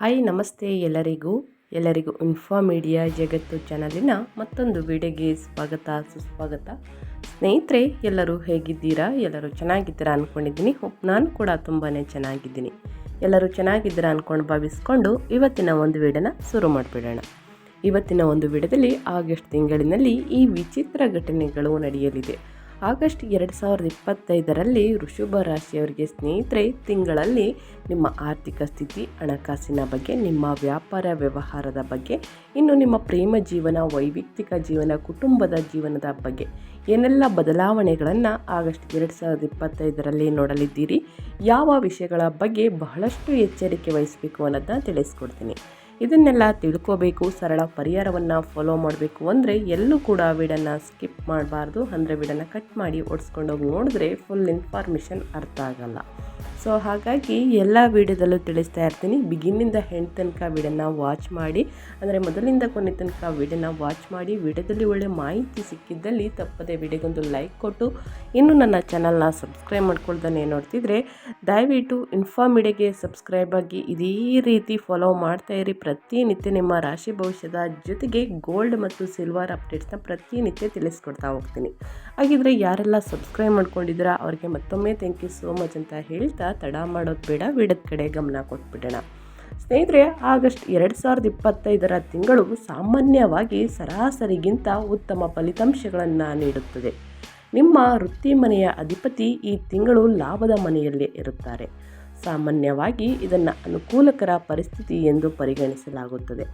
Hi ನಮಸ್ತೆ ಎಲ್ಲರಿಗೂ info media ಜಗತ್ತು ಚಾನಲಿನ ಮತ್ತೊಂದು ವಿಡಿಯೋಗೆ ಸುಸ್ವಾಗತ. ಸ್ನೇಹಿತರೆ, ಎಲ್ಲರೂ ಹೇಗಿದ್ದೀರಾ? ಎಲ್ಲರೂ ಚೆನ್ನಾಗಿದ್ದೀರಾ ಅಂದ್ಕೊಂಡಿದ್ದೀನಿ. ನಾನು ಕೂಡ ತುಂಬಾ ಚೆನ್ನಾಗಿದ್ದೀನಿ. ಎಲ್ಲರೂ ಚೆನ್ನಾಗಿದ್ದೀರಾ ಅಂದ್ಕೊಂಡು ಭಾವಿಸ್ಕೊಂಡು ಇವತ್ತಿನ ಒಂದು ವಿಡಿಯೋನ ಶುರು ಮಾಡಿಬಿಡೋಣ. ಇವತ್ತಿನ ಒಂದು ವಿಡಿಯೋದಲ್ಲಿ ಆಗಸ್ಟ್ ತಿಂಗಳಿನಲ್ಲಿ ಈ ವಿಚಿತ್ರ ಘಟನೆಗಳು ನಡೆಯಲಿದೆ. ಆಗಸ್ಟ್ 2025ರಲ್ಲಿ ವೃಷಭ ರಾಶಿಯವರಿಗೆ ಸ್ನೇಹಿತರೆ, ತಿಂಗಳಲ್ಲಿ ನಿಮ್ಮ ಆರ್ಥಿಕ ಸ್ಥಿತಿ, ಹಣಕಾಸಿನ ಬಗ್ಗೆ, ನಿಮ್ಮ ವ್ಯಾಪಾರ ವ್ಯವಹಾರದ ಬಗ್ಗೆ, ಇನ್ನು ನಿಮ್ಮ ಪ್ರೇಮ ಜೀವನ, ವೈಯಕ್ತಿಕ ಜೀವನ, ಕುಟುಂಬದ ಜೀವನದ ಬಗ್ಗೆ ಏನೆಲ್ಲ ಬದಲಾವಣೆಗಳನ್ನು ಆಗಸ್ಟ್ 2025ರಲ್ಲಿ ನೋಡಲಿದ್ದೀರಿ, ಯಾವ ವಿಷಯಗಳ ಬಗ್ಗೆ ಬಹಳಷ್ಟು ಎಚ್ಚರಿಕೆ ವಹಿಸಬೇಕು ಅನ್ನೋದನ್ನ ತಿಳಿಸ್ಕೊಡ್ತೀನಿ. ಇದನ್ನೆಲ್ಲ ತಿಳ್ಕೋಬೇಕು, ಸರಳ ಪರಿಹಾರವನ್ನು ಫಾಲೋ ಮಾಡಬೇಕು ಅಂದರೆ ಎಲ್ಲೂ ಕೂಡ ವಿಡಿಯೋನ ಸ್ಕಿಪ್ ಮಾಡಬಾರ್ದು. ಅಂದರೆ ವಿಡಿಯೋನ ಕಟ್ ಮಾಡಿ ಓಡಿಸ್ಕೊಂಡೋಗಿ ನೋಡಿದ್ರೆ ಫುಲ್ ಇನ್ಫಾರ್ಮೇಷನ್ ಅರ್ಥ ಆಗಲ್ಲ. ಸೊ ಹಾಗಾಗಿ ಎಲ್ಲ ವಿಡಿಯೋದಲ್ಲೂ ತಿಳಿಸ್ತಾ ಇರ್ತೀನಿ. ಬಿಗಿನಿಂದ ಎಂಡ್ ತನಕ ವಿಡಿಯೋನ ವಾಚ್ ಮಾಡಿ, ಅಂದರೆ ಮೊದಲಿಂದ ಕೊನೆ ತನಕ ವಿಡಿಯೋನ ವಾಚ್ ಮಾಡಿ. ವಿಡಿಯೋದಲ್ಲಿ ಒಳ್ಳೆ ಮಾಹಿತಿ ಸಿಕ್ಕಿದ್ದಲ್ಲಿ ತಪ್ಪದೆ ವಿಡಿಯೋಗೊಂದು ಲೈಕ್ ಕೊಟ್ಟು, ಇನ್ನು ನನ್ನ ಚಾನಲ್ನ ಸಬ್ಸ್ಕ್ರೈಬ್ ಮಾಡ್ಕೊಳ್ತಾನೆ ನೋಡ್ತಿದ್ರೆ ದಯವಿಟ್ಟು ಇನ್ಫಾ ಮೀಡಿಯಾಗೆ ಸಬ್ಸ್ಕ್ರೈಬ್ ಆಗಿ ಇದೇ ರೀತಿ ಫಾಲೋ ಮಾಡ್ತಾ ಇರಿ. ಪ್ರತಿನಿತ್ಯ ನಿಮ್ಮ ರಾಶಿ ಭವಿಷ್ಯದ ಜೊತೆಗೆ ಗೋಲ್ಡ್ ಮತ್ತು ಸಿಲ್ವರ್ ಅಪ್ಡೇಟ್ಸ್ನ ಪ್ರತಿನಿತ್ಯ ತಿಳಿಸ್ಕೊಡ್ತಾ ಹೋಗ್ತೀನಿ. ಹಾಗಿದ್ರೆ ಯಾರೆಲ್ಲ ಸಬ್ಸ್ಕ್ರೈಬ್ ಮಾಡ್ಕೊಂಡಿದ್ದೀರಾ ಅವರಿಗೆ ಮತ್ತೊಮ್ಮೆ ಥ್ಯಾಂಕ್ ಯು ಸೋ ಮಚ್ ಅಂತ ಹೇಳ್ತಾ ತಡ ಮಾಡೋದು ಬೇಡ, ವಿಡಿಯೋದ ಕಡೆ ಗಮನ ಕೊಟ್ಬಿಡೋಣ. ಸ್ನೇಹಿತರೆ, ಆಗಸ್ಟ್ 2025ರ ತಿಂಗಳು ಸಾಮಾನ್ಯವಾಗಿ ಸರಾಸರಿಗಿಂತ ಉತ್ತಮ ಫಲಿತಾಂಶಗಳನ್ನು ನೀಡುತ್ತದೆ. ನಿಮ್ಮ ವೃತ್ತಿ ಮನೆಯ ಅಧಿಪತಿ ಈ ತಿಂಗಳು ಲಾಭದ ಮನೆಯಲ್ಲೇ ಇರುತ್ತಾರೆ. ಸಾಮಾನ್ಯವಾಗಿ ಇದನ್ನು ಅನುಕೂಲಕರ ಪರಿಸ್ಥಿತಿ ಎಂದು ಪರಿಗಣಿಸಲಾಗುತ್ತದೆ.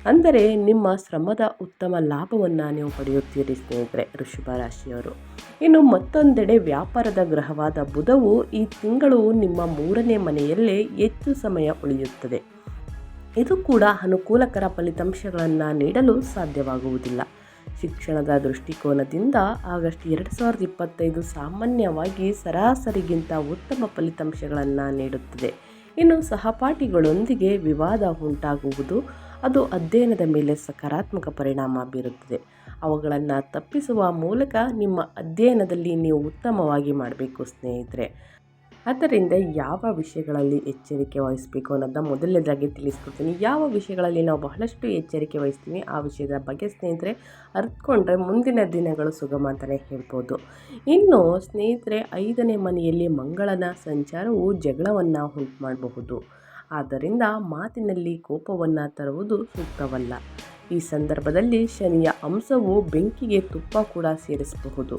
ಅಂದರೆ ನಿಮ್ಮ ಶ್ರಮದ ಉತ್ತಮ ಲಾಭವನ್ನು ನೀವು ಪಡೆಯುತ್ತೀರಿ ಸ್ನೇಹಿತರೆ, ವೃಷಭ ರಾಶಿಯವರು. ಇನ್ನು ಮತ್ತೊಂದೆಡೆ ವ್ಯಾಪಾರದ ಗ್ರಹವಾದ ಬುಧವು ಈ ತಿಂಗಳು ನಿಮ್ಮ 3ನೇ ಮನೆಯಲ್ಲೇ ಹೆಚ್ಚು ಸಮಯ ಉಳಿಯುತ್ತದೆ. ಇದು ಕೂಡ ಅನುಕೂಲಕರ ಫಲಿತಾಂಶಗಳನ್ನು ನೀಡಲು ಸಾಧ್ಯವಾಗುವುದಿಲ್ಲ. ಶಿಕ್ಷಣದ ದೃಷ್ಟಿಕೋನದಿಂದ ಆಗಸ್ಟ್ 2025 ಸಾಮಾನ್ಯವಾಗಿ ಸರಾಸರಿಗಿಂತ ಉತ್ತಮ ಫಲಿತಾಂಶಗಳನ್ನು ನೀಡುತ್ತದೆ. ಇನ್ನು ಸಹಪಾಠಿಗಳೊಂದಿಗೆ ವಿವಾದ ಉಂಟಾಗುವುದು, ಅದು ಅಧ್ಯಯನದ ಮೇಲೆ ಸಕಾರಾತ್ಮಕ ಪರಿಣಾಮ ಬೀರುತ್ತದೆ. ಅವುಗಳನ್ನು ತಪ್ಪಿಸುವ ಮೂಲಕ ನಿಮ್ಮ ಅಧ್ಯಯನದಲ್ಲಿ ನೀವು ಉತ್ತಮವಾಗಿ ಮಾಡಬೇಕು ಸ್ನೇಹಿತರೆ. ಆದ್ದರಿಂದ ಯಾವ ವಿಷಯಗಳಲ್ಲಿ ಎಚ್ಚರಿಕೆ ವಹಿಸಬೇಕು ಅನ್ನೋದನ್ನ ಮೊದಲನೇದಾಗಿ ತಿಳಿಸ್ಕೊಡ್ತೀನಿ. ಯಾವ ವಿಷಯಗಳಲ್ಲಿ ನಾವು ಬಹಳಷ್ಟು ಎಚ್ಚರಿಕೆ ವಹಿಸ್ತೀವಿ ಆ ವಿಷಯದ ಬಗ್ಗೆ ಸ್ನೇಹಿತರೆ ಅರ್ಥಕೊಂಡ್ರೆ ಮುಂದಿನ ದಿನಗಳು ಸುಗಮ ಅಂತಲೇ ಹೇಳ್ಬೋದು. ಇನ್ನು ಸ್ನೇಹಿತರೆ, 5ನೇ ಮನೆಯಲ್ಲಿ ಮಂಗಳನ ಸಂಚಾರವು ಜಗಳವನ್ನು ಉಂಟು ಮಾಡಬಹುದು. ಆದ್ದರಿಂದ ಮಾತಿನಲ್ಲಿ ಕೋಪವನ್ನು ತರುವುದು ಸೂಕ್ತವಲ್ಲ. ಈ ಸಂದರ್ಭದಲ್ಲಿ ಶನಿಯ ಅಂಶವು ಬೆಂಕಿಗೆ ತುಪ್ಪ ಕೂಡ ಸೇರಿಸಬಹುದು.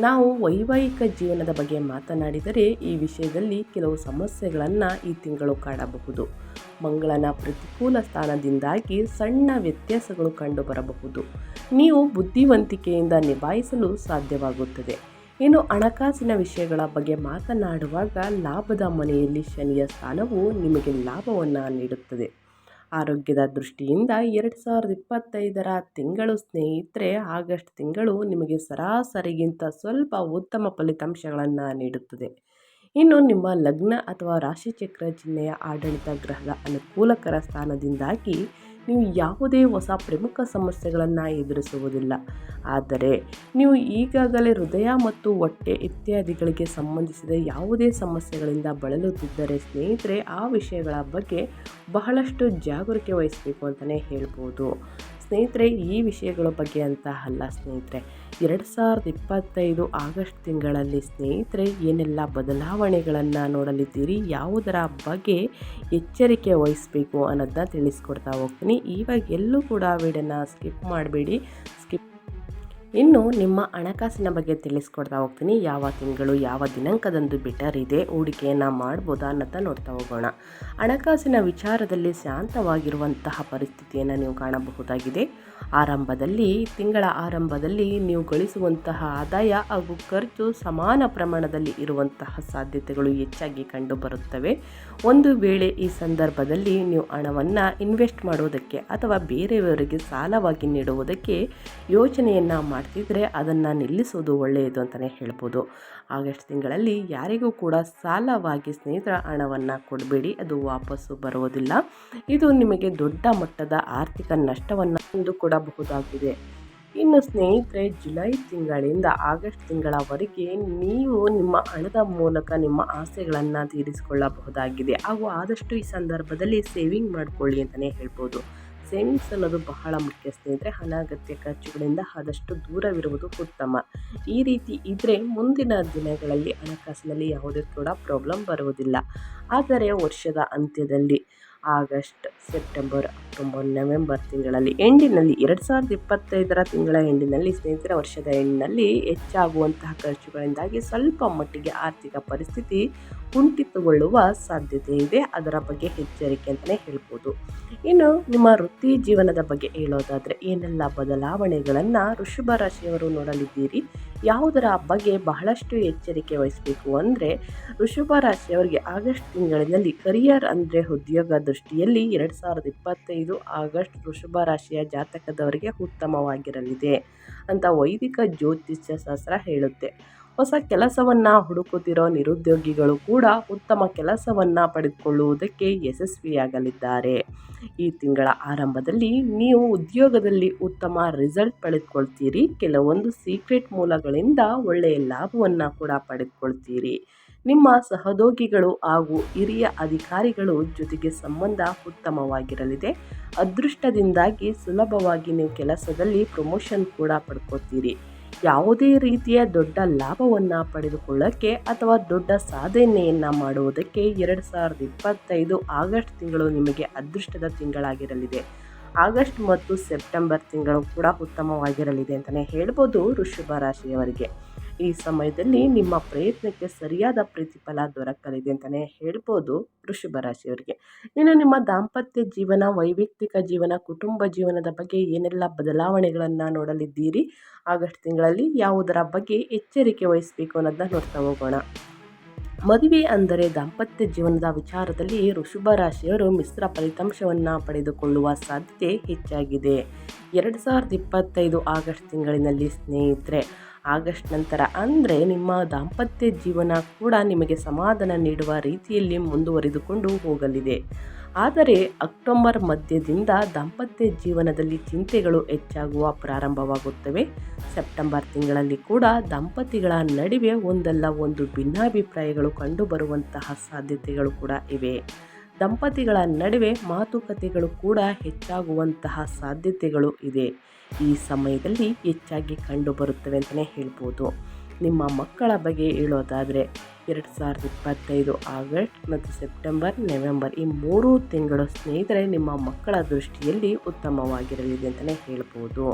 ನಾವು ವೈವಾಹಿಕ ಜೀವನದ ಬಗ್ಗೆ ಮಾತನಾಡಿದರೆ ಈ ವಿಷಯದಲ್ಲಿ ಕೆಲವು ಸಮಸ್ಯೆಗಳನ್ನು ಈ ತಿಂಗಳು ಕಾಣಬಹುದು. ಮಂಗಳನ ಪ್ರತಿಕೂಲ ಸ್ಥಾನದಿಂದಾಗಿ ಸಣ್ಣ ವ್ಯತ್ಯಾಸಗಳು ಕಂಡುಬರಬಹುದು. ನೀವು ಬುದ್ಧಿವಂತಿಕೆಯಿಂದ ನಿಭಾಯಿಸಲು ಸಾಧ್ಯವಾಗುತ್ತದೆ. ಇನ್ನು ಹಣಕಾಸಿನ ವಿಷಯಗಳ ಬಗ್ಗೆ ಮಾತನಾಡುವಾಗ ಲಾಭದ ಮನೆಯಲ್ಲಿ ಶನಿಯ ಸ್ಥಾನವು ನಿಮಗೆ ಲಾಭವನ್ನು ನೀಡುತ್ತದೆ. ಆರೋಗ್ಯದ ದೃಷ್ಟಿಯಿಂದ 2025ರ ತಿಂಗಳು ಸ್ನೇಹಿತರೆ, ಆಗಸ್ಟ್ ತಿಂಗಳು ನಿಮಗೆ ಸರಾಸರಿಗಿಂತ ಸ್ವಲ್ಪ ಉತ್ತಮ ಫಲಿತಾಂಶಗಳನ್ನು ನೀಡುತ್ತದೆ. ಇನ್ನು ನಿಮ್ಮ ಲಗ್ನ ಅಥವಾ ರಾಶಿಚಕ್ರ ಚಿಹ್ನೆಯ ಆಡಳಿತ ಗ್ರಹದ ಅನುಕೂಲಕರ ಸ್ಥಾನದಿಂದಾಗಿ ನೀವು ಯಾವುದೇ ಹೊಸ ಪ್ರಮುಖ ಸಮಸ್ಯೆಗಳನ್ನು ಎದುರಿಸುವುದಿಲ್ಲ. ಆದರೆ ನೀವು ಈಗಾಗಲೇ ಹೃದಯ ಮತ್ತು ಹೊಟ್ಟೆ ಇತ್ಯಾದಿಗಳಿಗೆ ಸಂಬಂಧಿಸಿದ ಯಾವುದೇ ಸಮಸ್ಯೆಗಳಿಂದ ಬಳಲುತ್ತಿದ್ದರೆ ಸ್ನೇಹಿತರೆ, ಆ ವಿಷಯಗಳ ಬಗ್ಗೆ ಬಹಳಷ್ಟು ಜಾಗರೂಕತೆ ವಹಿಸಬೇಕು ಅಂತಲೇ ಹೇಳ್ಬೋದು. ಸ್ನೇಹಿತರೆ, ಈ ವಿಷಯಗಳ ಬಗ್ಗೆ ಅಂತ ಅಲ್ಲ ಸ್ನೇಹಿತರೆ, 2025 ಆಗಸ್ಟ್ ತಿಂಗಳಲ್ಲಿ ಸ್ನೇಹಿತರೆ ಏನೆಲ್ಲ ಬದಲಾವಣೆಗಳನ್ನು ನೋಡಲಿದ್ದೀರಿ, ಯಾವುದರ ಬಗ್ಗೆ ಎಚ್ಚರಿಕೆ ವಹಿಸಬೇಕು ಅನ್ನೋದನ್ನ ತಿಳಿಸ್ಕೊಡ್ತಾ ಹೋಗ್ತೀನಿ. ಇವಾಗ ಎಲ್ಲೂ ಕೂಡ ವಿಡಿಯೋನ ಸ್ಕಿಪ್ ಮಾಡಬೇಡಿ. ಇನ್ನು ನಿಮ್ಮ ಹಣಕಾಸಿನ ಬಗ್ಗೆ ತಿಳಿಸ್ಕೊಡ್ತಾ ಹೋಗ್ತೀನಿ. ಯಾವ ತಿಂಗಳು ಯಾವ ದಿನಾಂಕದಂದು ಬೆಟರ್ ಇದೆ, ಹೂಡಿಕೆಯನ್ನು ಮಾಡ್ಬೋದಾ ಅನ್ನೋದನ್ನ ನೋಡ್ತಾ ಹೋಗೋಣ. ಹಣಕಾಸಿನ ವಿಚಾರದಲ್ಲಿ ಶಾಂತವಾಗಿರುವಂತಹ ಪರಿಸ್ಥಿತಿಯನ್ನು ನೀವು ಕಾಣಬಹುದಾಗಿದೆ. ತಿಂಗಳ ಆರಂಭದಲ್ಲಿ ನೀವು ಗಳಿಸುವಂತಹ ಆದಾಯ ಹಾಗೂ ಖರ್ಚು ಸಮಾನ ಪ್ರಮಾಣದಲ್ಲಿ ಇರುವಂತಹ ಸಾಧ್ಯತೆಗಳು ಹೆಚ್ಚಾಗಿ ಕಂಡುಬರುತ್ತವೆ. ಒಂದು ವೇಳೆ ಈ ಸಂದರ್ಭದಲ್ಲಿ ನೀವು ಹಣವನ್ನು ಇನ್ವೆಸ್ಟ್ ಮಾಡುವುದಕ್ಕೆ ಅಥವಾ ಬೇರೆಯವರಿಗೆ ಸಾಲವಾಗಿ ನೀಡುವುದಕ್ಕೆ ಯೋಚನೆಯನ್ನು ಮಾಡ್ತಿದ್ರೆ ಅದನ್ನು ನಿಲ್ಲಿಸೋದು ಒಳ್ಳೆಯದು ಅಂತಲೇ ಹೇಳ್ಬೋದು. ಆಗಸ್ಟ್ ತಿಂಗಳಲ್ಲಿ ಯಾರಿಗೂ ಕೂಡ ಸಾಲವಾಗಿ ಸ್ನೇಹಿತರ ಹಣವನ್ನು ಕೊಡಬೇಡಿ, ಅದು ವಾಪಸ್ಸು ಬರುವುದಿಲ್ಲ. ಇದು ನಿಮಗೆ ದೊಡ್ಡ ಮಟ್ಟದ ಆರ್ಥಿಕ ನಷ್ಟವನ್ನು ಕೊಡಬಹುದಾಗಿದೆ. ಇನ್ನು ಸ್ನೇಹಿತರೆ, ಜುಲೈ ತಿಂಗಳಿಂದ ಆಗಸ್ಟ್ ತಿಂಗಳವರೆಗೆ ನೀವು ನಿಮ್ಮ ಹಣದ ಮೂಲಕ ನಿಮ್ಮ ಆಸೆಗಳನ್ನು ತೀರಿಸಿಕೊಳ್ಳಬಹುದಾಗಿದೆ. ಹಾಗೂ ಆದಷ್ಟು ಈ ಸಂದರ್ಭದಲ್ಲಿ ಸೇವಿಂಗ್ ಮಾಡಿಕೊಳ್ಳಿ ಅಂತಲೇ ಹೇಳ್ಬೋದು. ಸೇವಿಂಗ್ಸ್ ಅನ್ನೋದು ಬಹಳ ಮುಖ್ಯ ಸ್ನೇಹಿತರೆ. ಅನಗತ್ಯ ಖರ್ಚುಗಳಿಂದ ಆದಷ್ಟು ದೂರವಿರುವುದು ಉತ್ತಮ. ಈ ರೀತಿ ಇದ್ದರೆ ಮುಂದಿನ ದಿನಗಳಲ್ಲಿ ಹಣಕಾಸಿನಲ್ಲಿ ಯಾವುದೇ ಕೂಡ ಪ್ರಾಬ್ಲಮ್ ಬರುವುದಿಲ್ಲ. ಆದರೆ ವರ್ಷದ ಅಂತ್ಯದಲ್ಲಿ ಆಗಸ್ಟ್, ಸೆಪ್ಟೆಂಬರ್, ಅಕ್ಟೋಬರ್, ನವೆಂಬರ್ ತಿಂಗಳಲ್ಲಿ ಎಂಡಿನಲ್ಲಿ 2025 ತಿಂಗಳ ಎಂಡಿನಲ್ಲಿ ಸ್ನೇಹಿತರೆ, ವರ್ಷದ ಎಂಡಿನಲ್ಲಿ ಹೆಚ್ಚಾಗುವಂತಹ ಖರ್ಚುಗಳಿಂದಾಗಿ ಸ್ವಲ್ಪ ಮಟ್ಟಿಗೆ ಆರ್ಥಿಕ ಪರಿಸ್ಥಿತಿ ಕುಂಠಿತಗೊಳ್ಳುವ ಸಾಧ್ಯತೆ ಇದೆ. ಅದರ ಬಗ್ಗೆ ಎಚ್ಚರಿಕೆ ಅಂತಲೇ ಹೇಳ್ಬೋದು. ಇನ್ನು ನಿಮ್ಮ ವೃತ್ತಿ ಜೀವನದ ಬಗ್ಗೆ ಹೇಳೋದಾದರೆ ಏನೆಲ್ಲ ಬದಲಾವಣೆಗಳನ್ನು ವೃಷಭ ರಾಶಿಯವರು ನೋಡಲಿದ್ದೀರಿ, ಯಾವುದರ ಬಗ್ಗೆ ಬಹಳಷ್ಟು ಎಚ್ಚರಿಕೆ ವಹಿಸಬೇಕು ಅಂದರೆ, ವೃಷಭ ರಾಶಿಯವರಿಗೆ ಆಗಸ್ಟ್ ತಿಂಗಳಿನಲ್ಲಿ ಕರಿಯರ್ ಅಂದರೆ ಉದ್ಯೋಗ ದೃಷ್ಟಿಯಲ್ಲಿ 2025 ಆಗಸ್ಟ್ ವೃಷಭ ರಾಶಿಯ ಜಾತಕದವರಿಗೆ ಉತ್ತಮವಾಗಿರಲಿದೆ ಅಂತ ವೈದಿಕ ಜ್ಯೋತಿಷ್ಯ ಶಾಸ್ತ್ರ ಹೇಳುತ್ತೆ. ಹೊಸ ಕೆಲಸವನ್ನು ಹುಡುಕುತ್ತಿರೋ ನಿರುದ್ಯೋಗಿಗಳು ಕೂಡ ಉತ್ತಮ ಕೆಲಸವನ್ನು ಪಡೆದುಕೊಳ್ಳುವುದಕ್ಕೆ ಯಶಸ್ವಿಯಾಗಲಿದ್ದಾರೆ. ಈ ತಿಂಗಳ ಆರಂಭದಲ್ಲಿ ನೀವು ಉದ್ಯೋಗದಲ್ಲಿ ಉತ್ತಮ ರಿಸಲ್ಟ್ ಪಡೆದುಕೊಳ್ತೀರಿ. ಕೆಲವೊಂದು ಸೀಕ್ರೆಟ್ ಮೂಲಗಳಿಂದ ಒಳ್ಳೆಯ ಲಾಭವನ್ನು ಕೂಡ ಪಡೆದುಕೊಳ್ತೀರಿ. ನಿಮ್ಮ ಸಹೋದ್ಯೋಗಿಗಳು ಹಾಗೂ ಹಿರಿಯ ಅಧಿಕಾರಿಗಳು ಜೊತೆಗೆ ಸಂಬಂಧ ಉತ್ತಮವಾಗಿರಲಿದೆ. ಅದೃಷ್ಟದಿಂದಾಗಿ ಸುಲಭವಾಗಿ ನೀವು ಕೆಲಸದಲ್ಲಿ ಪ್ರಮೋಷನ್ ಕೂಡ ಪಡ್ಕೋತೀರಿ. ಯಾವುದೇ ರೀತಿಯ ದೊಡ್ಡ ಲಾಭವನ್ನು ಪಡೆದುಕೊಳ್ಳೋಕ್ಕೆ ಅಥವಾ ದೊಡ್ಡ ಸಾಧನೆಯನ್ನು ಮಾಡುವುದಕ್ಕೆ 2025 ಆಗಸ್ಟ್ ತಿಂಗಳು ನಿಮಗೆ ಅದೃಷ್ಟದ ತಿಂಗಳಾಗಿರಲಿದೆ. ಆಗಸ್ಟ್ ಮತ್ತು ಸೆಪ್ಟೆಂಬರ್ ತಿಂಗಳು ಕೂಡ ಉತ್ತಮವಾಗಿರಲಿದೆ ಅಂತಲೇ ಹೇಳ್ಬೋದು ವೃಷಭ ರಾಶಿಯವರಿಗೆ. ಈ ಸಮಯದಲ್ಲಿ ನಿಮ್ಮ ಪ್ರಯತ್ನಕ್ಕೆ ಸರಿಯಾದ ಪ್ರತಿಫಲ ದೊರಕಲಿದೆ ಅಂತಲೇ ಹೇಳ್ಬೋದು ವೃಷಭ ರಾಶಿಯವರಿಗೆ. ಇನ್ನು ನಿಮ್ಮ ದಾಂಪತ್ಯ ಜೀವನ, ವೈಯಕ್ತಿಕ ಜೀವನ, ಕುಟುಂಬ ಜೀವನದ ಬಗ್ಗೆ ಏನೆಲ್ಲ ಬದಲಾವಣೆಗಳನ್ನು ನೋಡಲಿದ್ದೀರಿ, ಆಗಸ್ಟ್ ತಿಂಗಳಲ್ಲಿ ಯಾವುದರ ಬಗ್ಗೆ ಎಚ್ಚರಿಕೆ ವಹಿಸಬೇಕು ಅನ್ನೋದನ್ನ ನೋಡ್ತಾ ಹೋಗೋಣ. ಮದುವೆ ಅಂದರೆ ದಾಂಪತ್ಯ ಜೀವನದ ವಿಚಾರದಲ್ಲಿ ವೃಷಭ ರಾಶಿಯವರು ಮಿಶ್ರ ಫಲಿತಾಂಶವನ್ನು ಪಡೆದುಕೊಳ್ಳುವ ಸಾಧ್ಯತೆ ಹೆಚ್ಚಾಗಿದೆ. 2025 ಆಗಸ್ಟ್ ತಿಂಗಳಿನಲ್ಲಿ ಸ್ನೇಹಿತರೆ, ಆಗಸ್ಟ್ ನಂತರ ಅಂದರೆ ನಿಮ್ಮ ದಾಂಪತ್ಯ ಜೀವನ ಕೂಡ ನಿಮಗೆ ಸಮಾಧಾನ ನೀಡುವ ರೀತಿಯಲ್ಲಿ ಮುಂದುವರಿದುಕೊಂಡು ಹೋಗಲಿದೆ. ಆದರೆ ಅಕ್ಟೋಬರ್ ಮಧ್ಯದಿಂದ ದಾಂಪತ್ಯ ಜೀವನದಲ್ಲಿ ಚಿಂತೆಗಳು ಹೆಚ್ಚಾಗುವ ಪ್ರಾರಂಭವಾಗುತ್ತವೆ. ಸೆಪ್ಟೆಂಬರ್ ತಿಂಗಳಲ್ಲಿ ಕೂಡ ದಂಪತಿಗಳ ನಡುವೆ ಒಂದಲ್ಲ ಒಂದು ಭಿನ್ನಾಭಿಪ್ರಾಯಗಳು ಕಂಡುಬರುವಂತಹ ಸಾಧ್ಯತೆಗಳು ಕೂಡ ಇವೆ. ದಂಪತಿಗಳ ನಡುವೆ ಮಾತುಕತೆಗಳು ಕೂಡ ಹೆಚ್ಚಾಗುವಂತಹ ಸಾಧ್ಯತೆಗಳು ಇದೆ. ಈ ಸಮಯದಲ್ಲಿ ಹೆಚ್ಚಾಗಿ ಕಂಡುಬರುತ್ತವೆ ಅಂತಲೇ ಹೇಳ್ಬೋದು. ನಿಮ್ಮ ಮಕ್ಕಳ ಬಗ್ಗೆ ಹೇಳೋದಾದರೆ 2025 ಆಗಸ್ಟ್ ಮತ್ತು ಸೆಪ್ಟೆಂಬರ್, ನವೆಂಬರ್ ಈ 3 ತಿಂಗಳು ಸ್ನೇಹಿತರೆ ನಿಮ್ಮ ಮಕ್ಕಳ ದೃಷ್ಟಿಯಲ್ಲಿ ಉತ್ತಮವಾಗಿರಲಿದೆ ಅಂತಲೇ ಹೇಳ್ಬೋದು.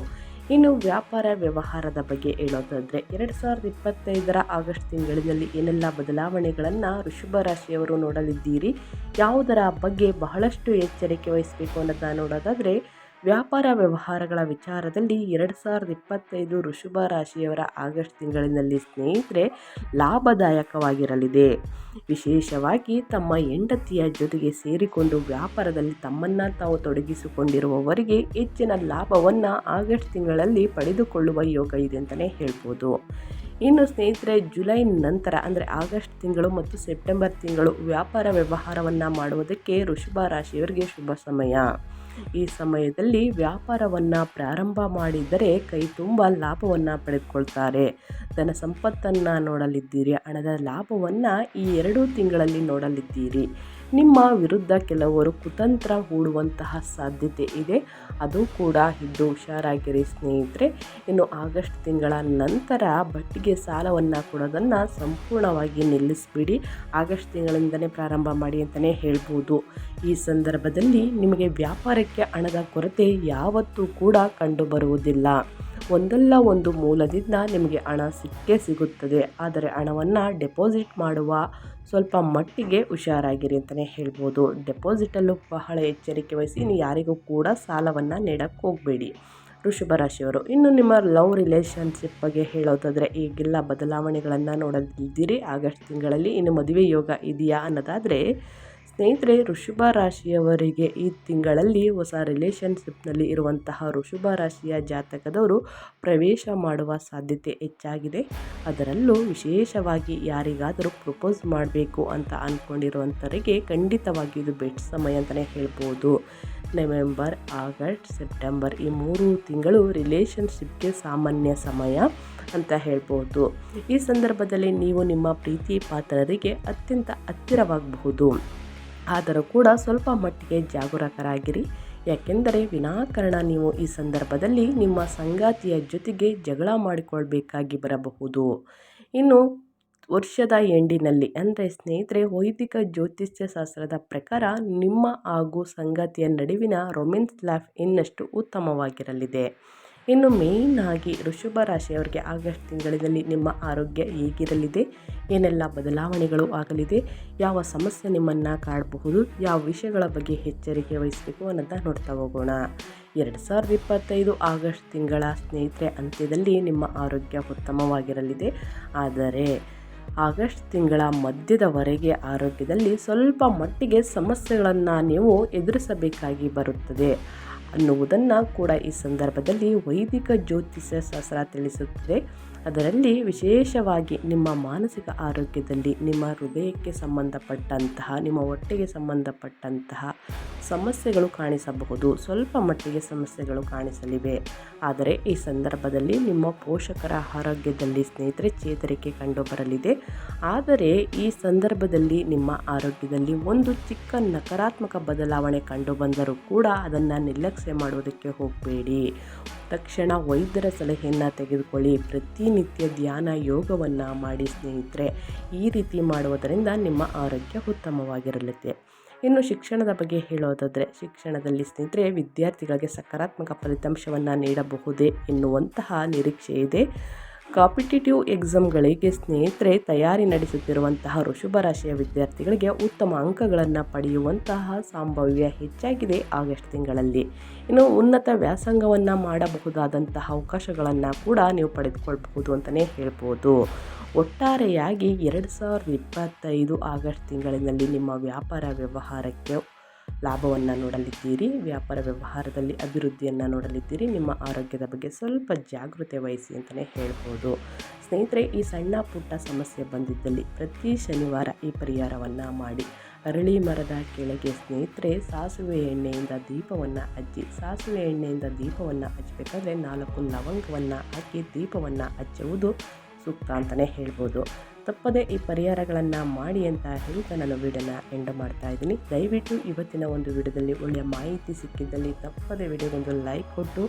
ಇನ್ನು ವ್ಯಾಪಾರ ವ್ಯವಹಾರದ ಬಗ್ಗೆ ಹೇಳೋದಾದರೆ 2025 ಆಗಸ್ಟ್ ತಿಂಗಳಿನಲ್ಲಿ ಏನೆಲ್ಲ ಬದಲಾವಣೆಗಳನ್ನು ವೃಷಭ ರಾಶಿಯವರು ನೋಡಲಿದ್ದೀರಿ, ಯಾವುದರ ಬಗ್ಗೆ ಬಹಳಷ್ಟು ಎಚ್ಚರಿಕೆ ವಹಿಸಬೇಕು ಅನ್ನೋದನ್ನ ನೋಡೋದಾದರೆ, ವ್ಯಾಪಾರ ವ್ಯವಹಾರಗಳ ವಿಚಾರದಲ್ಲಿ 2025 ವೃಷಭ ರಾಶಿಯವರ ಆಗಸ್ಟ್ ತಿಂಗಳಿನಲ್ಲಿ ಸ್ನೇಹಿತರೆ ಲಾಭದಾಯಕವಾಗಿರಲಿದೆ. ವಿಶೇಷವಾಗಿ ತಮ್ಮ ಹೆಂಡತಿಯ ಜೊತೆಗೆ ಸೇರಿಕೊಂಡು ವ್ಯಾಪಾರದಲ್ಲಿ ತಮ್ಮನ್ನು ತಾವು ತೊಡಗಿಸಿಕೊಂಡಿರುವವರಿಗೆ ಹೆಚ್ಚಿನ ಲಾಭವನ್ನು ಆಗಸ್ಟ್ ತಿಂಗಳಲ್ಲಿ ಪಡೆದುಕೊಳ್ಳುವ ಯೋಗ ಇದೆ ಅಂತಲೇ ಹೇಳ್ಬೋದು. ಇನ್ನು ಸ್ನೇಹಿತರೆ, ಜುಲೈ ನಂತರ ಅಂದರೆ ಆಗಸ್ಟ್ ತಿಂಗಳು ಮತ್ತು ಸೆಪ್ಟೆಂಬರ್ ತಿಂಗಳು ವ್ಯಾಪಾರ ವ್ಯವಹಾರವನ್ನು ಮಾಡುವುದಕ್ಕೆ ವೃಷಭ ರಾಶಿಯವರಿಗೆ ಶುಭ ಸಮಯ. ಈ ಸಮಯದಲ್ಲಿ ವ್ಯಾಪಾರವನ್ನು ಪ್ರಾರಂಭ ಮಾಡಿದರೆ ಕೈ ತುಂಬ ಲಾಭವನ್ನು ಪಡೆದುಕೊಳ್ತಾರೆ. ಧನ ಸಂಪತ್ತನ್ನು ನೋಡಲಿದ್ದೀರಿ. ಹಣದ ಲಾಭವನ್ನು ಈ 2 ತಿಂಗಳಲ್ಲಿ ನೋಡಲಿದ್ದೀರಿ. ನಿಮ್ಮ ವಿರುದ್ಧ ಕೆಲವರು ಕುತಂತ್ರ ಹೂಡುವಂತಹ ಸಾಧ್ಯತೆ ಇದೆ. ಅದು ಕೂಡ ಇದ್ದು ಹುಷಾರಾಗಿರಿ ಸ್ನೇಹಿತರೆ. ಇನ್ನು ಆಗಸ್ಟ್ ತಿಂಗಳ ನಂತರ ಬಡ್ಡಿಗೆ ಸಾಲವನ್ನು ಕೊಡೋದನ್ನು ಸಂಪೂರ್ಣವಾಗಿ ನಿಲ್ಲಿಸಿಬಿಡಿ. ಆಗಸ್ಟ್ ತಿಂಗಳಿಂದಲೇ ಪ್ರಾರಂಭ ಮಾಡಿ ಅಂತಲೇ ಹೇಳ್ಬೋದು. ಈ ಸಂದರ್ಭದಲ್ಲಿ ನಿಮಗೆ ವ್ಯಾಪಾರಕ್ಕೆ ಹಣದ ಕೊರತೆ ಯಾವತ್ತೂ ಕೂಡ ಕಂಡುಬರುವುದಿಲ್ಲ. ಒಂದಲ್ಲ ಒಂದು ಮೂಲದಿಂದ ನಿಮಗೆ ಹಣ ಸಿಕ್ಕೇ ಸಿಗುತ್ತದೆ. ಆದರೆ ಹಣವನ್ನು ಡೆಪಾಸಿಟ್ ಮಾಡುವ ಸ್ವಲ್ಪ ಮಟ್ಟಿಗೆ ಹುಷಾರಾಗಿರಿ ಅಂತಲೇ ಹೇಳ್ಬೋದು. ಡೆಪಾಸಿಟಲ್ಲೂ ಬಹಳ ಎಚ್ಚರಿಕೆ ವಹಿಸಿ. ನೀವು ಯಾರಿಗೂ ಕೂಡ ಸಾಲವನ್ನು ನೀಡಕ್ಕೆ ಹೋಗಬೇಡಿ ವೃಷಭ ರಾಶಿಯವರು. ಇನ್ನು ನಿಮ್ಮ ಲವ್ ರಿಲೇಷನ್ಶಿಪ್ ಬಗ್ಗೆ ಹೇಳೋದಾದರೆ ಈಗೆಲ್ಲ ಬದಲಾವಣೆಗಳನ್ನು ನೋಡಲಿದ್ದೀರಿ ಆಗಸ್ಟ್ ತಿಂಗಳಲ್ಲಿ. ಇನ್ನು ಮದುವೆ ಯೋಗ ಇದೆಯಾ ಅನ್ನೋದಾದರೆ ಸ್ನೇಹಿತರೆ, ವೃಷಭ ರಾಶಿಯವರಿಗೆ ಈ ತಿಂಗಳಲ್ಲಿ ಹೊಸ ರಿಲೇಷನ್ಶಿಪ್ನಲ್ಲಿ ಇರುವಂತಹ ವೃಷಭ ರಾಶಿಯ ಜಾತಕದವರು ಪ್ರವೇಶ ಮಾಡುವ ಸಾಧ್ಯತೆ ಹೆಚ್ಚಾಗಿದೆ. ಅದರಲ್ಲೂ ವಿಶೇಷವಾಗಿ ಯಾರಿಗಾದರೂ ಪ್ರಪೋಸ್ ಮಾಡಬೇಕು ಅಂತ ಅಂದ್ಕೊಂಡಿರುವಂಥವರಿಗೆ ಖಂಡಿತವಾಗಿ ಇದು ಬೆಸ್ಟ್ ಸಮಯ ಅಂತಲೇ ಹೇಳ್ಬೋದು. ನವೆಂಬರ್, ಆಗಸ್ಟ್, ಸೆಪ್ಟೆಂಬರ್ ಈ 3 ತಿಂಗಳು ರಿಲೇಷನ್ಶಿಪ್ಗೆ ಸಾಮಾನ್ಯ ಸಮಯ ಅಂತ ಹೇಳ್ಬೋದು. ಈ ಸಂದರ್ಭದಲ್ಲಿ ನೀವು ನಿಮ್ಮ ಪ್ರೀತಿ ಪಾತ್ರರಿಗೆ ಅತ್ಯಂತ ಹತ್ತಿರವಾಗಬಹುದು. ಆದರೂ ಕೂಡ ಸ್ವಲ್ಪ ಮಟ್ಟಿಗೆ ಜಾಗರೂಕರಾಗಿರಿ. ಯಾಕೆಂದರೆ ವಿನಾಕಾರಣ ನೀವು ಈ ಸಂದರ್ಭದಲ್ಲಿ ನಿಮ್ಮ ಸಂಗಾತಿಯ ಜೊತೆಗೆ ಜಗಳ ಮಾಡಿಕೊಳ್ಬೇಕಾಗಿ ಬರಬಹುದು. ಇನ್ನು ವರ್ಷದ ಎಂಡಿನಲ್ಲಿ ಅಂದರೆ ಸ್ನೇಹಿತರೆ, ವೈದಿಕ ಜ್ಯೋತಿಷ್ಯ ಶಾಸ್ತ್ರದ ಪ್ರಕಾರ ನಿಮ್ಮ ಹಾಗೂ ಸಂಗಾತಿಯ ನಡುವಿನ ರೊಮ್ಯಾನ್ಸ್ ಲೈಫ್ ಇನ್ನಷ್ಟು ಉತ್ತಮವಾಗಿರಲಿದೆ. ಇನ್ನು ಮೇಯ್ನ್ ಆಗಿ ವೃಷಭ ರಾಶಿಯವರಿಗೆ ಆಗಸ್ಟ್ ತಿಂಗಳಿನಲ್ಲಿ ನಿಮ್ಮ ಆರೋಗ್ಯ ಹೇಗಿರಲಿದೆ, ಏನೆಲ್ಲ ಬದಲಾವಣೆಗಳು ಆಗಲಿದೆ, ಯಾವ ಸಮಸ್ಯೆ ನಿಮ್ಮನ್ನು ಕಾಡಬಹುದು, ಯಾವ ವಿಷಯಗಳ ಬಗ್ಗೆ ಎಚ್ಚರಿಕೆ ವಹಿಸಬೇಕು ಅನ್ನೋದನ್ನ ನೋಡ್ತಾ ಹೋಗೋಣ. 2025 ಆಗಸ್ಟ್ ತಿಂಗಳ ಸ್ನೇಹಿತರೆ ಅಂತ್ಯದಲ್ಲಿ ನಿಮ್ಮ ಆರೋಗ್ಯ ಉತ್ತಮವಾಗಿರಲಿದೆ. ಆದರೆ ಆಗಸ್ಟ್ ತಿಂಗಳ ಮಧ್ಯದವರೆಗೆ ಆರೋಗ್ಯದಲ್ಲಿ ಸ್ವಲ್ಪ ಮಟ್ಟಿಗೆ ಸಮಸ್ಯೆಗಳನ್ನು ನೀವು ಎದುರಿಸಬೇಕಾಗಿ ಬರುತ್ತದೆ ಅನ್ನುವುದನ್ನು ಕೂಡ ಈ ಸಂದರ್ಭದಲ್ಲಿ ವೈದಿಕ ಜ್ಯೋತಿಷ್ಯ ಶಾಸ್ತ್ರ ತಿಳಿಸುತ್ತದೆ. ಅದರಲ್ಲಿ ವಿಶೇಷವಾಗಿ ನಿಮ್ಮ ಮಾನಸಿಕ ಆರೋಗ್ಯದಲ್ಲಿ, ನಿಮ್ಮ ಹೃದಯಕ್ಕೆ ಸಂಬಂಧಪಟ್ಟಂತಹ, ನಿಮ್ಮ ಹೊಟ್ಟೆಗೆ ಸಂಬಂಧಪಟ್ಟಂತಹ ಸಮಸ್ಯೆಗಳು ಕಾಣಿಸಬಹುದು. ಸ್ವಲ್ಪ ಮಟ್ಟಿಗೆ ಸಮಸ್ಯೆಗಳು ಕಾಣಿಸಲಿವೆ. ಆದರೆ ಈ ಸಂದರ್ಭದಲ್ಲಿ ನಿಮ್ಮ ಪೋಷಕರ ಆರೋಗ್ಯದಲ್ಲಿ ಸ್ನೇಹಿತರೆ ಚೇತರಿಕೆ ಕಂಡುಬರಲಿದೆ. ಆದರೆ ಈ ಸಂದರ್ಭದಲ್ಲಿ ನಿಮ್ಮ ಆರೋಗ್ಯದಲ್ಲಿ ಒಂದು ಚಿಕ್ಕ ನಕಾರಾತ್ಮಕ ಬದಲಾವಣೆ ಕಂಡುಬಂದರೂ ಕೂಡ ಅದನ್ನು ನಿರ್ಲಕ್ಷ್ಯ ಮಾಡುವುದಕ್ಕೆ ಹೋಗಬೇಡಿ. ತಕ್ಷಣ ವೈದ್ಯರ ಸಲಹೆಯನ್ನು ತೆಗೆದುಕೊಳ್ಳಿ. ಪ್ರತಿನಿತ್ಯ ಧ್ಯಾನ ಯೋಗವನ್ನು ಮಾಡಿ ಸ್ನೇಹಿತರೆ. ಈ ರೀತಿ ಮಾಡುವುದರಿಂದ ನಿಮ್ಮ ಆರೋಗ್ಯ ಉತ್ತಮವಾಗಿರಲಿದೆ. ಇನ್ನು ಶಿಕ್ಷಣದ ಬಗ್ಗೆ ಹೇಳೋದಾದರೆ, ಶಿಕ್ಷಣದಲ್ಲಿ ಸ್ನೇಹಿತರೆ ವಿದ್ಯಾರ್ಥಿಗಳಿಗೆ ಸಕಾರಾತ್ಮಕ ಫಲಿತಾಂಶವನ್ನು ನೀಡಬಹುದೇ ಎನ್ನುವಂತಹ ನಿರೀಕ್ಷೆ ಇದೆ. ಕಾಂಪಿಟೇಟಿವ್ ಎಕ್ಸಾಮ್ಗಳಿಗೆ ಸ್ನೇಹಿತರೆ ತಯಾರಿ ನಡೆಸುತ್ತಿರುವಂತಹ ವೃಷಭ ರಾಶಿಯ ವಿದ್ಯಾರ್ಥಿಗಳಿಗೆ ಉತ್ತಮ ಅಂಕಗಳನ್ನು ಪಡೆಯುವಂತಹ ಸಂಭಾವ್ಯ ಹೆಚ್ಚಾಗಿದೆ ಆಗಸ್ಟ್ ತಿಂಗಳಲ್ಲಿ. ಇನ್ನು ಉನ್ನತ ವ್ಯಾಸಂಗವನ್ನು ಮಾಡಬಹುದಾದಂತಹ ಅವಕಾಶಗಳನ್ನು ಕೂಡ ನೀವು ಪಡೆದುಕೊಳ್ಬಹುದು ಅಂತಲೇ ಹೇಳ್ಬೋದು. ಒಟ್ಟಾರೆಯಾಗಿ 2025 ಆಗಸ್ಟ್ ತಿಂಗಳಿನಲ್ಲಿ ನಿಮ್ಮ ವ್ಯಾಪಾರ ವ್ಯವಹಾರಕ್ಕೆ ಲಾಭವನ್ನು ನೋಡಲಿದ್ದೀರಿ. ವ್ಯಾಪಾರ ವ್ಯವಹಾರದಲ್ಲಿ ಅಭಿವೃದ್ಧಿಯನ್ನು ನೋಡಲಿದ್ದೀರಿ. ನಿಮ್ಮ ಆರೋಗ್ಯದ ಬಗ್ಗೆ ಸ್ವಲ್ಪ ಜಾಗೃತೆ ವಹಿಸಿ ಅಂತಲೇ ಹೇಳ್ಬೋದು. ಸ್ನೇಹಿತರೆ, ಈ ಸಣ್ಣ ಪುಟ್ಟ ಸಮಸ್ಯೆ ಬಂದಿದ್ದಲ್ಲಿ ಪ್ರತಿ ಶನಿವಾರ ಈ ಪರಿಹಾರವನ್ನು ಮಾಡಿ. ಅರಳಿ ಮರದ ಕೆಳಗೆ ಸ್ನೇಹಿತರೆ ಸಾಸಿವೆ ಎಣ್ಣೆಯಿಂದ ದೀಪವನ್ನು ಹಚ್ಚಿ. ಸಾಸಿವೆ ಎಣ್ಣೆಯಿಂದ ದೀಪವನ್ನು ಹಚ್ಚಬೇಕಾದ್ರೆ 4 ಲವಂಗವನ್ನು ಹಾಕಿ ದೀಪವನ್ನು ಹಚ್ಚುವುದು ಸೂಕ್ತ ಅಂತಲೇ ಹೇಳ್ಬೋದು. ತಪ್ಪದೆ ಈ ಪರಿಹಾರಗಳನ್ನು ಮಾಡಿ ಅಂತ ಹೇಳ್ತಾ ನಾನು ವಿಡಿಯೋನ ಎಂಡ್ ಮಾಡ್ತಾ ಇದ್ದೀನಿ. ದಯವಿಟ್ಟು ಇವತ್ತಿನ ಒಂದು ವಿಡಿಯೋದಲ್ಲಿ ಒಳ್ಳೆಯ ಮಾಹಿತಿ ಸಿಕ್ಕಿದ್ದಲ್ಲಿ ತಪ್ಪದೆ ವಿಡಿಯೋಗೊಂದು ಲೈಕ್ ಕೊಟ್ಟು,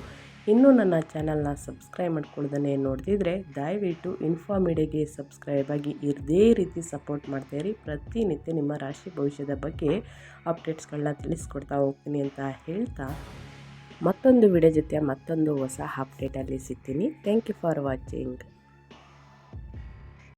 ಇನ್ನೂ ನನ್ನ ಚಾನಲ್ನ ಸಬ್ಸ್ಕ್ರೈಬ್ ಮಾಡ್ಕೊಳ್ಳೋದನ್ನೇ ನೋಡ್ತಿದ್ರೆ ದಯವಿಟ್ಟು ಇನ್ಫೋ ಮೀಡಿಯಾಗೆ ಸಬ್ಸ್ಕ್ರೈಬ್ ಆಗಿ ಇದೇ ರೀತಿ ಸಪೋರ್ಟ್ ಮಾಡ್ತಾಯಿರಿ. ಪ್ರತಿನಿತ್ಯ ನಿಮ್ಮ ರಾಶಿ ಭವಿಷ್ಯದ ಬಗ್ಗೆ ಅಪ್ಡೇಟ್ಸ್ಗಳನ್ನ ತಿಳಿಸ್ಕೊಡ್ತಾ ಹೋಗ್ತೀನಿ ಅಂತ ಹೇಳ್ತಾ, ಮತ್ತೊಂದು ವಿಡಿಯೋ ಜೊತೆ ಮತ್ತೊಂದು ಹೊಸ ಅಪ್ಡೇಟಲ್ಲಿ ಸಿಗ್ತೀನಿ. Thank you for watching.